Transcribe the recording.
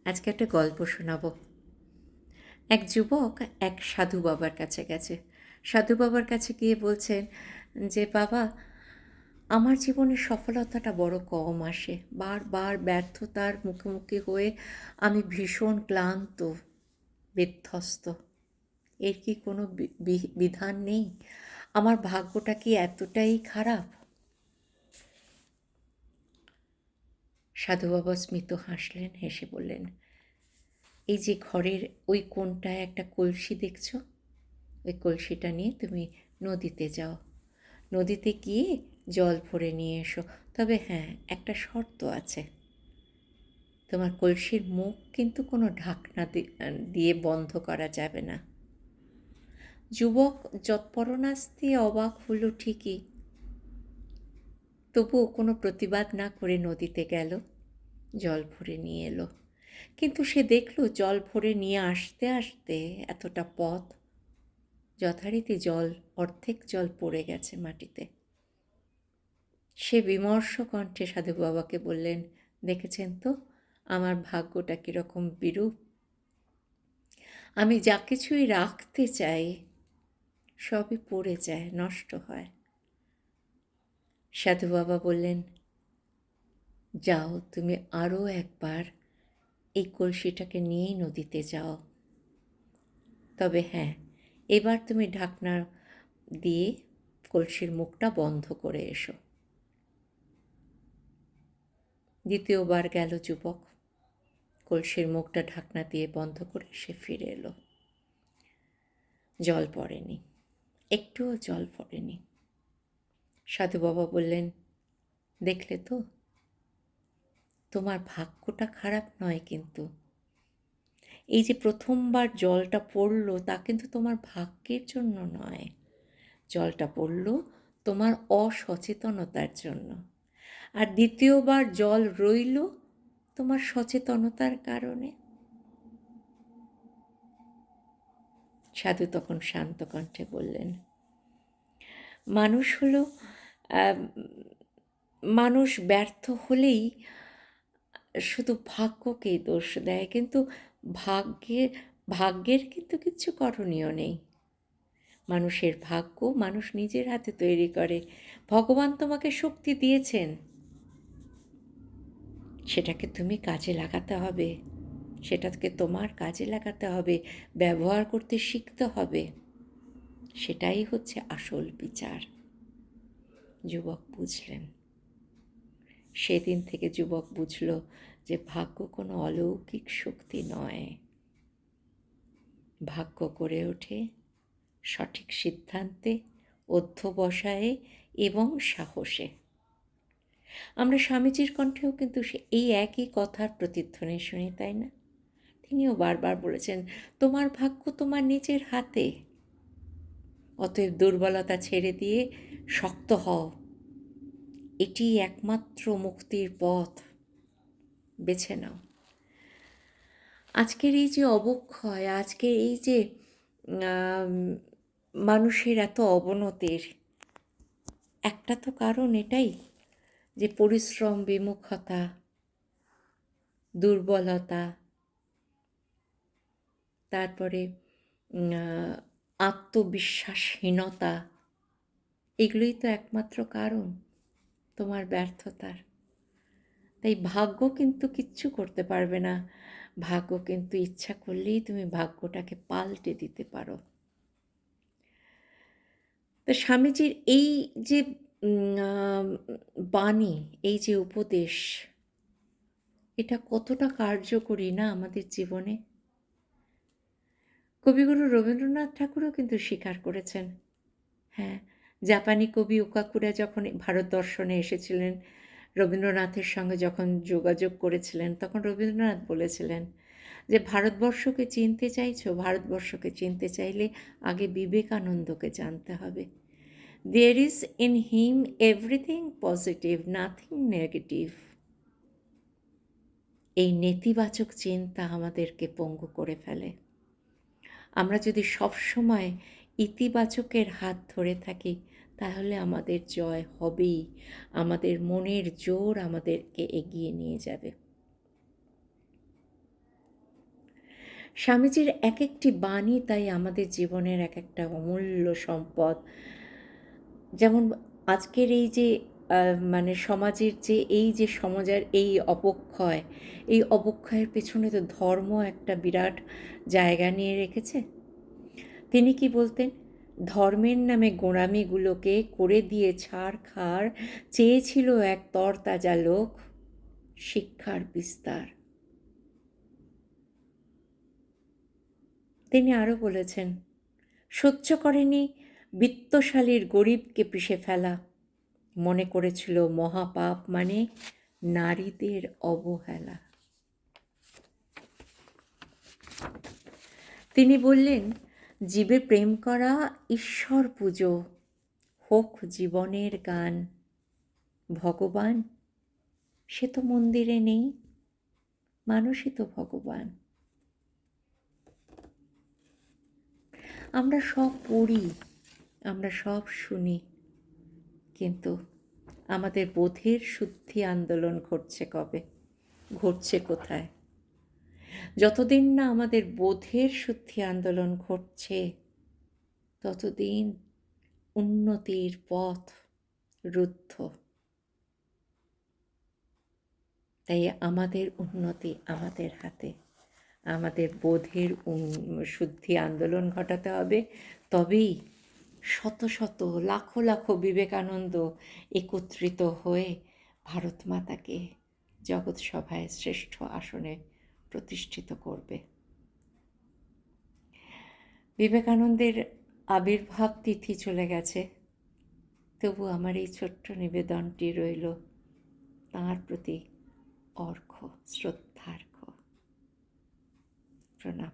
আজকে একটা গল্প শোনাবো। এক যুবক এক সাধু বাবার কাছে গেছে। সাধু বাবার কাছে গিয়ে বলছেন যে, বাবা, আমার জীবনে সফলতাটা বড় কম আসে। বারবার ব্যর্থতার মুখোমুখি হয়ে আমি ভীষণ ক্লান্ত, বিধ্বস্ত। এর কি কোনো বিধান নেই? আমার ভাগ্যটা কি এতটাই খারাপ? সাধু বাবা স্মিত হাসলেন, হেসে বললেন, এই যে ঘরের ওই কোণটায় একটা কলসি দেখছো, ওই কলসিটা নিয়ে তুমি নদীতে যাও। নদীতে গিয়ে জল ভরে নিয়ে এসো। তবে হ্যাঁ, একটা শর্ত আছে। তোমার কলসির মুখ কিন্তু কোনো ঢাকনা দিয়ে বন্ধ করা যাবে না। যুবক যৎপরোনাস্তি অবাক হলো ঠিকই, তবুও কোনো প্রতিবাদ না করে নদীতে গেল, জল ভরে নিয়ে এলো। কিন্তু সে দেখল জল ভরে নিয়ে আসতে আসতে এতটা পথ, যথারীতি অর্ধেক জল পড়ে গেছে মাটিতে। সে বিমর্ষ কণ্ঠে সাধু বাবাকে বললেন, দেখেছেন তো আমার ভাগ্যটা কীরকম বিরূপ। আমি যা কিছুই রাখতে চাই সবই পড়ে যায়, নষ্ট হয়। সাধু বাবা বললেন, যাও, তুমি আরও একবার এই কলসিটাকে নিয়েই নদীতে যাও। তবে হ্যাঁ, এবার তুমি ঢাকনা দিয়ে কলসির মুখটা বন্ধ করে এসো। দ্বিতীয়বার গেল যুবক, কলসির মুখটা ঢাকনা দিয়ে বন্ধ করে সে ফিরে এলো। জল পড়েনি, একটুও জল পড়েনি। সাধু বাবা বললেন, দেখলে তো, তোমার ভাগ্যটা খারাপ নয় কিন্তু। এই যে প্রথমবার জলটা পড়লো তা কিন্তু তোমার ভাগ্যের জন্য নয়, জলটা পড়লো তোমার অসচেতনতার জন্য। আর দ্বিতীয়বার জল রইল তোমার সচেতনতার কারণে। সাধু তখন শান্ত কণ্ঠে বললেন, মানুষ হলো মানুষ ব্যর্থ হলেই শুধু ভাগ্যকেই দোষ দেয়, কিন্তু ভাগ্যের কিন্তু কিচ্ছু করণীয় নেই। মানুষের ভাগ্য মানুষ নিজের হাতে তৈরি করে। ভগবান তোমাকে শক্তি দিয়েছেন, সেটাকে তুমি কাজে লাগাতে হবে, সেটাকে তোমার কাজে লাগাতে হবে, ব্যবহার করতে শিখতে হবে। সেটাই হচ্ছে আসল বিচার। যুবক বুঝলেন। সেদিন থেকে যুবক বুঝল যে ভাগ্য কোনো অলৌকিক শক্তি নয়। ভাগ্য গড়ে ওঠে সঠিক সিদ্ধান্তে, অধ্যবসায়ে এবং সাহসে। আমরা স্বামীজির কণ্ঠেও কিন্তু এই একই কথার প্রতিধ্বনি শুনি, তাই না? তিনিও বারবার বলেছেন, তোমার ভাগ্য তোমার নিজের হাতে। অতএব দুর্বলতা ছেড়ে দিয়ে শক্ত হও। এটি একমাত্র মুক্তির পথ। বেছে নাও। আজকের এই যে অবক্ষয়, আজকের এই যে মানুষের এত অবনতির একটা তো কারণ এটাই, যে পরিশ্রম বিমুখতা, দুর্বলতা, তারপরে আত্মবিশ্বাসহীনতা, এগুলোই তো একমাত্র কারণ তোমার ব্যর্থতার। তাই ভাগ্য কিন্তু কিচ্ছু করতে পারবে না। ভাগ্য কিন্তু ইচ্ছা করলেই তুমি ভাগ্যটাকে পাল্টে দিতে পারো। তো স্বামীজির এই যে বাণী, এই যে উপদেশ, এটা কতটা কার্যকরী না আমাদের জীবনে। কবিগুরু রবীন্দ্রনাথ ঠাকুরও কিন্তু স্বীকার করেছেন। হ্যাঁ, জাপানি কবি ওকাকুরা যখন ভারত দর্শনে এসেছিলেন, রবীন্দ্রনাথের সঙ্গে যখন যোগাযোগ করেছিলেন, তখন রবীন্দ্রনাথ বলেছিলেন যে, ভারতবর্ষকে চিনতে চাইছো? ভারতবর্ষকে চিনতে চাইলে আগে বিবেকানন্দকে জানতে হবে। There is in him everything positive, nothing negative. এই নেতিবাচক চিন্তা আমাদেরকে পঙ্গু করে ফেলে। আমরা যদি সবসময় ইতিবাচকের হাত ধরে থাকি, তাহলে আমাদের জয় হবেই। আমাদের মনের জোর আমাদেরকে এগিয়ে নিয়ে যাবে। স্বামীজির এক একটি বাণী তাই আমাদের জীবনের এক একটা অমূল্য সম্পদ। যেমন আজকের এই যে মানে সমাজের যে সমাজের এই অবক্ষয়ের পেছনে তো ধর্ম একটা বিরাট জায়গা নিয়ে রেখেছে। তিনি কি বলতেন? ধর্মের নামে গোঁড়ামিগুলোকে করে দিয়ে ছাড়খাড় চেয়েছিল এক তরতাজা লোক, শিক্ষার বিস্তার। তিনি আরও বলেছেন, সহ্য করেনি বিত্তশালীর গরিবকে পিষে ফেলা, মনে করেছিল মহাপাপ মানে নারীদের অবহেলা। তিনি বললেন, জীবে প্রেম করা ঈশ্বর পুজো, হোক জীবনের গান। ভগবান সে তো মন্দিরে নেই, মানুষই তো ভগবান। আমরা সব পড়ি, আমরা সব শুনি, কিন্তু আমাদের বোধের শুদ্ধি আন্দোলন ঘটছে কোথায়? যতদিন না আমাদের বোধের শুদ্ধি আন্দোলন ঘটছে, ততদিন উন্নতির পথ রুদ্ধ। তাই আমাদের উন্নতি আমাদের হাতে, আমাদের বোধের শুদ্ধি আন্দোলন ঘটাতে হবে। তবেই শত শত লাখো লাখো বিবেকানন্দ একত্রিত হয়ে ভারত মাতাকে জগৎ সভায় শ্রেষ্ঠ আসনে প্রতিষ্ঠিত করবে। বিবেকানন্দের আবির্ভাব তিথি চলে গেছে, তবু আমার এই ছোট্ট নিবেদনটি রইল তাঁর প্রতি অর্ঘ্য, শ্রদ্ধার্ঘ্য। প্রণাম।